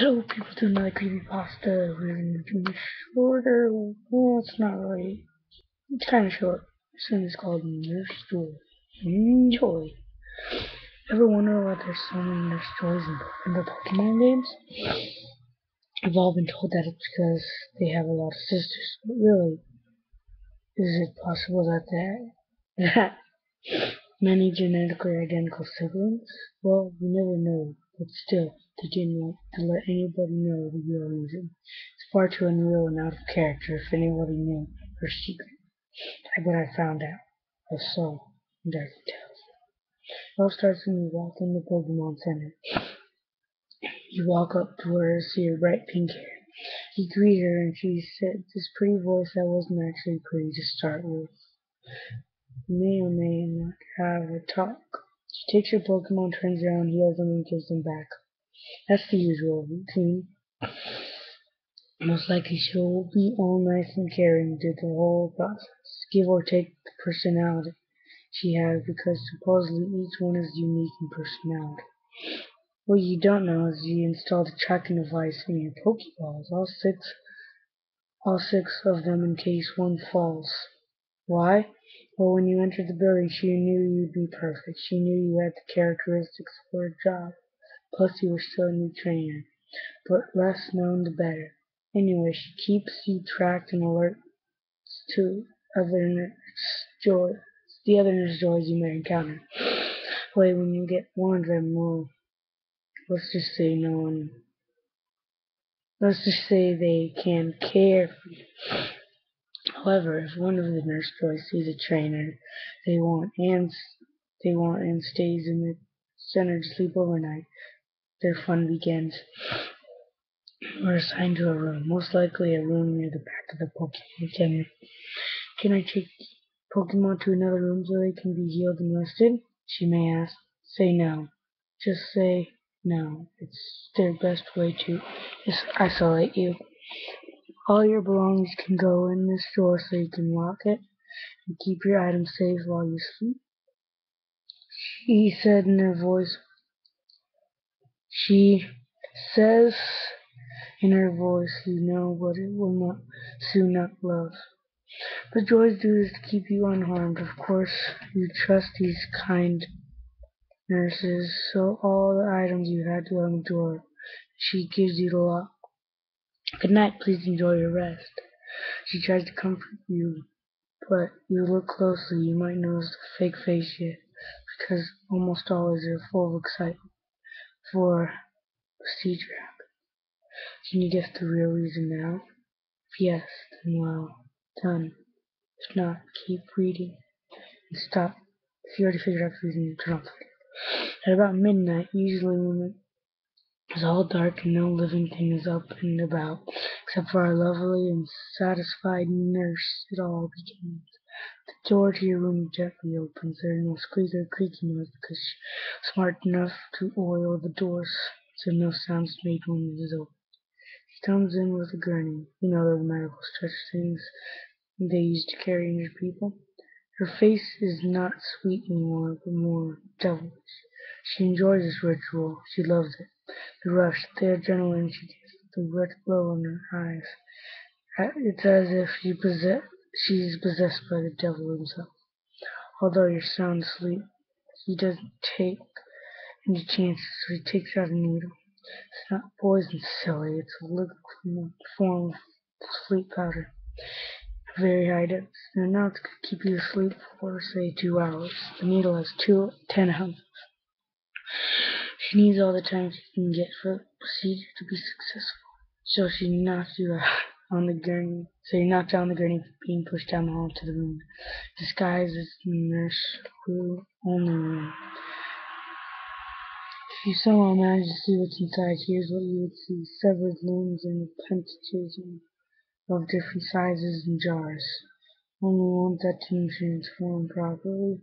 Hello, people to another creepypasta. We're going to do a shorter. Well, it's not really. It's kind of short. This one is called Nurse Story. Enjoy. Ever wonder why there's so many nurse stories in the Pokemon games? I've all been told that it's because they have a lot of sisters. But really, is it possible that many genetically identical siblings? Well, you never know. But still, they didn't want to let anybody know the real reason. It's far too unreal and out of character if anybody knew her secret. But I found out. I saw, and I could tell. It all starts when you walk in the Pokemon Center. You walk up to her and see her bright pink hair. You greet her and she said this pretty voice that wasn't actually pretty to start with. You may or may not have a talk. She takes your Pokemon, turns around, heals them, and gives them back. That's the usual routine. Most likely she'll be all nice and caring through the whole process, give or take the personality she has, because supposedly each one is unique in personality. What you don't know is you installed a tracking device in your Pokeballs, all six of them in case one falls. Why? Well, when you entered the building, she knew you'd be perfect. She knew you had the characteristics for a job. Plus, you were still a new trainer, but less known the better. Anyway, she keeps you tracked and alert to joys, the other nurse joys you may encounter. Wait, when you get one of them, well, let's just say they can care for you. However, if one of the nurse joys sees a trainer they want and stays in the center to sleep overnight, their fun begins. We're assigned to a room, most likely a room near the back of the Pokemon Center. Can I take Pokemon to another room so they can be healed and rested? She may ask. Say no. Just say no. It's their best way to isolate you. All your belongings can go in this drawer so you can lock it and keep your items safe while you sleep. She said in her voice. She says in her voice, you know, but it will not soon not love. The joys do is to keep you unharmed. Of course, you trust these kind nurses, so all the items you had to on the drawer. She gives you the lock. Good night, please enjoy your rest. She tries to comfort you, but you look closely, you might notice the fake face yet, because almost always they're full of excitement for procedure. Can you guess the real reason now? If yes, then well done. If not, keep reading and stop. If you already figured out the reason, turn off the video. At about midnight, usually when it's all dark and no living thing is up and about, except for our lovely and satisfied nurse, it all begins. The door to your room gently opens. There is no squeak or creaking noise because she's smart enough to oil the doors so no sounds made when it is open. She comes in with a gurney. You know those medical stretch things they used to carry injured people. Her face is not sweet anymore, but more devilish. She enjoys this ritual. She loves it. The rush, the adrenaline she gets, the red glow in her eyes. It's as if she's possessed by the devil himself. Although you're sound asleep, he doesn't take any chances, so he takes out a needle. It's not poison, silly. It's a liquid form of sleep powder. Very high dose. And now it's going to keep you asleep for, say, 2 hours. The needle has 10 ounces. She needs all the time she can get for the procedure to be successful. So she knocks you out on the gurney. So you knock down the gurney, being pushed down the hall to the room. Disguised as the nurse who only room. If you somehow manage to see what's inside, here's what you would see. Severed limbs and appendages of different sizes and jars. Only ones that didn't transform properly.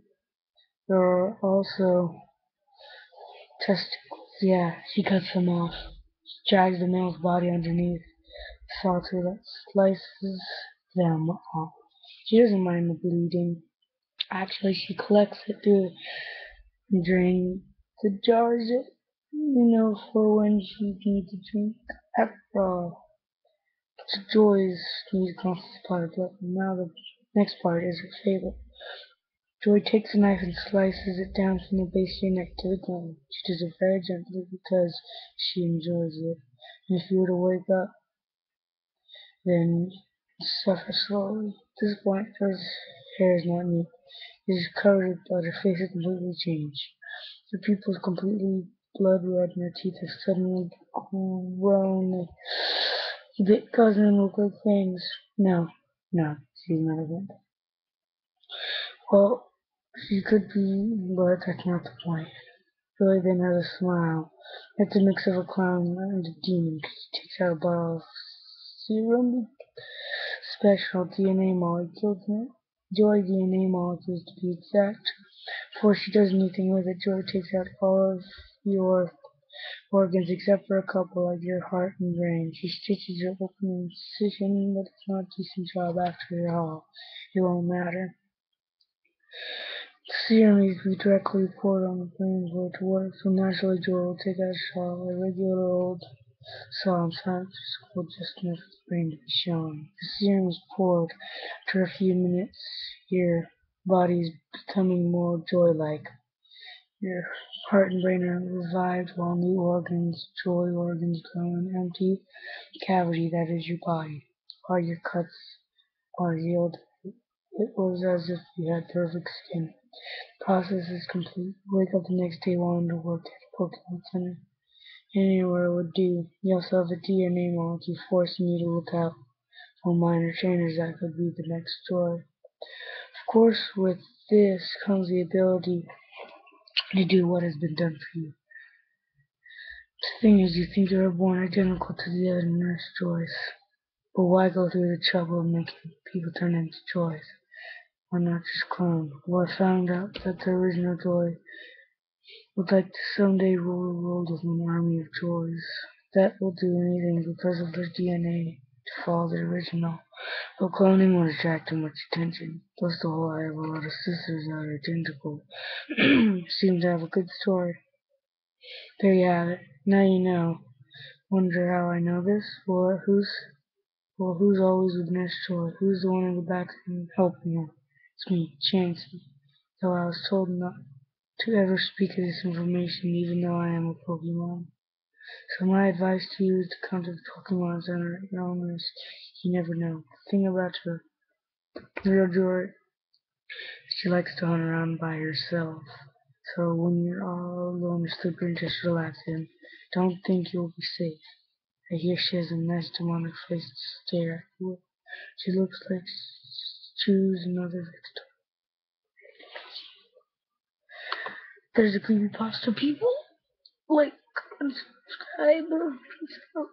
There are also testicles. Yeah, she cuts them off. She drags the male's body underneath the saucer that slices them off. She doesn't mind the bleeding. Actually, she collects it through and drains the jars For when she needs a drink. After all, Joy's need constantly supply of blood. Now the next part is her favorite. Joy takes a knife and slices it down from the base of your neck to the ground. She does it very gently because she enjoys it. And if you were to wake up, then suffer slowly. At this point, her hair is not neat. It is covered with blood. Her face is completely changed. Her pupils completely blood red, and her teeth are suddenly grown a bit, causing them to look like fangs. No, no, she's not a vampire. Well, she could be, but that's not the point. Joy then has a smile. It's a mix of a clown and a demon. She takes out a bottle of serum, special DNA molecules in it. Joy DNA molecules to be exact. Before she does anything with it, Joy takes out all of your organs except for a couple like your heart and brain. She stitches it open in incision, but it's not a decent job after all. It won't matter. The serum needs to be directly poured on the brain for it to work, so naturally Joy will take out a shawl, a regular old saw inside the school just enough for the brain to be shown. The serum is poured. After a few minutes, your body is becoming more joy-like. Your heart and brain are revived while new organs, joy organs, grow in an empty cavity that is your body. While your cuts are healed, it was as if you had perfect skin. The process is complete. Wake up the next day wanting to work at a Pokemon Center. Anywhere would do. You also have a DNA molecule forcing you to look out for minor changes that could be the next joy. Of course, with this comes the ability to do what has been done for you. The thing is, you think you are born identical to the other nurse joys, but why go through the trouble of making people turn into joys? Why not just clone? Well, I found out that the original joy would like to someday rule the world with an army of joys that will do anything because of their DNA to follow the original. But cloning won't attract too much attention. Plus the whole I have a lot of sisters that are identical. Seems to have a good story. There you have it. Now you know. Wonder how I know this? Who's always with Nurse Joy? Who's the one in the back helping her? It's me, Chansey. Though I was told not to ever speak of this information even though I am a Pokemon. So my advice to you is to come to the Pokemon Center at your own risk. You never know. The thing about her, real Joy, she likes to hunt around by herself. So when you're all alone or sleeping, just relax in. Don't think you'll be safe. I hear she has a nice demonic face to stare at you. She looks like choose another victim. There's a creepypasta people. Like, comment, subscribe. Peace out.